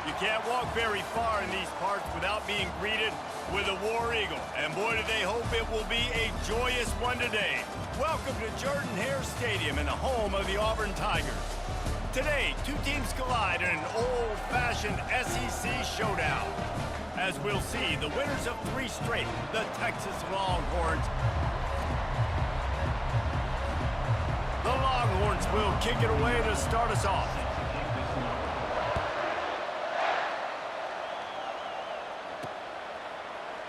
You can't walk very far in these parts without being greeted with a War Eagle. And boy, do they hope it will be a joyous one today. Welcome to Jordan-Hare Stadium and the home of the Auburn Tigers. Today, two teams collide in an old-fashioned SEC showdown. As we'll see, the winners of 3 straight, the Texas Longhorns. The Longhorns will kick it away to start us off.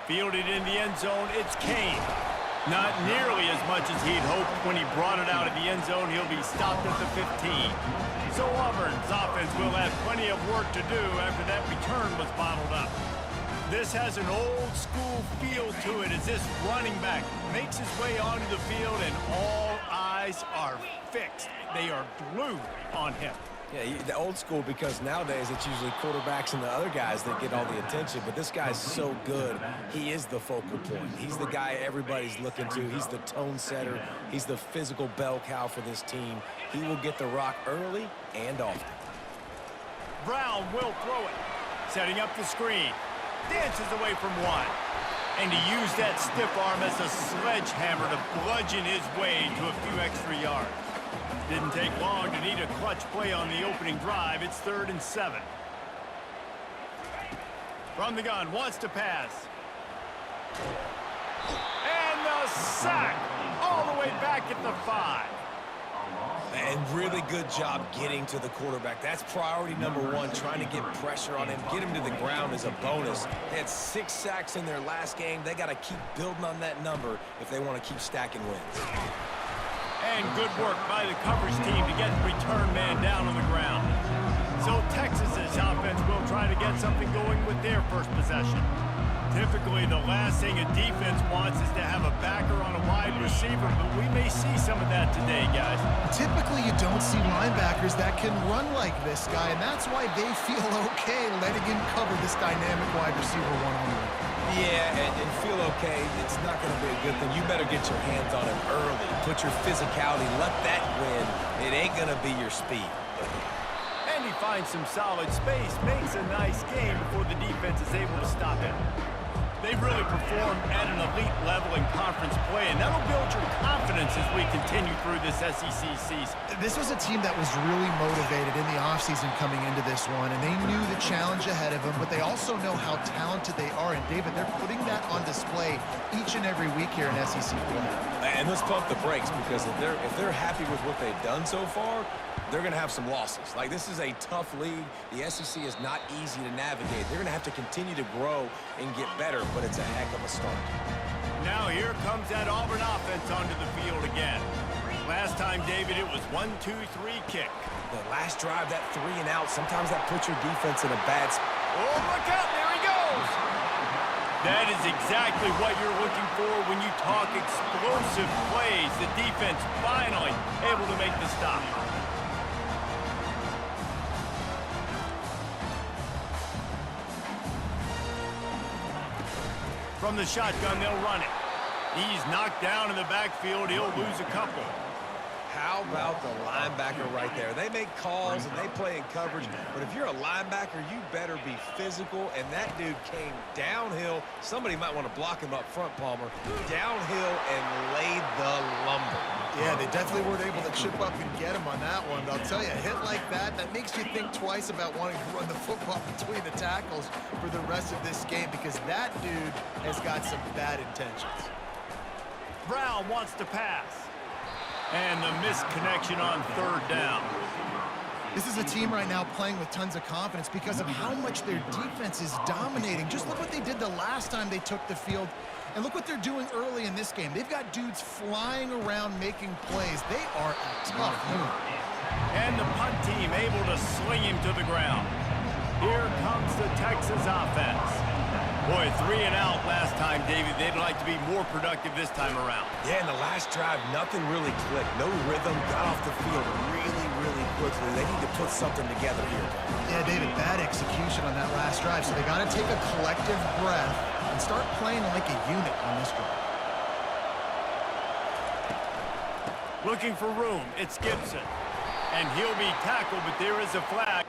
Fielded in the end zone, it's Kane. Not nearly as much as he'd hoped when he brought it out of the end zone. He'll be stopped at the 15. So Auburn's offense will have plenty of work to do after that return was bottled up. This has an old-school feel to it as this running back makes his way onto the field and all eyes are fixed. They are glued on him. Yeah, the old school because nowadays it's usually quarterbacks and the other guys that get all the attention. But this guy's so good. He is the focal point. He's the guy everybody's looking to. He's the tone setter. He's the physical bell cow for this team. He will get the rock early and often. Brown will throw it. Setting up the screen. Dances away from one. And to use that stiff arm as a sledgehammer to bludgeon his way to a few extra yards. Didn't take long to need a clutch play on the opening drive. It's 3rd and 7. From the gun, wants to pass. And the sack all the way back at the 5. And really good job getting to the quarterback. That's priority number 1, trying to get pressure on him. Get him to the ground as a bonus. They had 6 sacks in their last game. They got to keep building on that number if they want to keep stacking wins. And good work by the coverage team to get the return man down on the ground. So Texas's offense will try to get something going with their first possession. Typically, the last thing a defense wants is to have a backer on a wide receiver, but we may see some of that today, guys. Typically, you don't see linebackers that can run like this guy, and that's why they feel okay letting him cover this dynamic wide receiver one-on-one. Yeah, and feel okay. It's not going to be a good thing. You better get your hands on him early. Put your physicality. Let that win. It ain't going to be your speed. And he finds some solid space, makes a nice game before the defense is able to stop him. They've really performed at an elite level in conference play, and that'll build your confidence as we continue through this SEC season. This was a team that was really motivated in the offseason coming into this one, and they knew the challenge ahead of them, but they also know how talented they are. And, David, they're putting that on display each and every week here in SEC play. And let's pump the brakes because if they're happy with what they've done so far, they're going to have some losses. Like, this is a tough league. The SEC is not easy to navigate. They're going to have to continue to grow and get better, but it's a heck of a start. Now here comes that Auburn offense onto the field again. Last time, David, it was 1-2-3 kick. The last drive, that 3 and out, sometimes that puts your defense in a bad spot. Oh, look out, there he goes! That is exactly what you're looking for when you talk explosive plays. The defense finally able to make the stop. From the shotgun, they'll run it. He's knocked down in the backfield. He'll lose a couple. How about the linebacker right there? They make calls and they play in coverage, but if you're a linebacker, you better be physical, and that dude came downhill. Somebody might want to block him up front, Palmer. Downhill and laid the lumber. Yeah, they definitely weren't able to chip up and get him on that one. But I'll tell you, a hit like that, that makes you think twice about wanting to run the football between the tackles for the rest of this game, because that dude has got some bad intentions. Brown wants to pass. And the missed connection on 3rd down. This is a team right now playing with tons of confidence because of how much their defense is dominating. Just look what they did the last time they took the field, and look what they're doing early in this game. They've got dudes flying around making plays. They are a tough unit. And the punt team able to sling him to the ground. Here comes the Texas offense. Boy, 3 and out last time, David. They'd like to be more productive this time around. Yeah, in the last drive, nothing really clicked. No rhythm, got off the field really quickly. They need to put something together here. Yeah, David, bad execution on that last drive, so they got to take a collective breath and start playing like a unit on this drive. Looking for room, it's Gibson. And he'll be tackled, but there is a flag.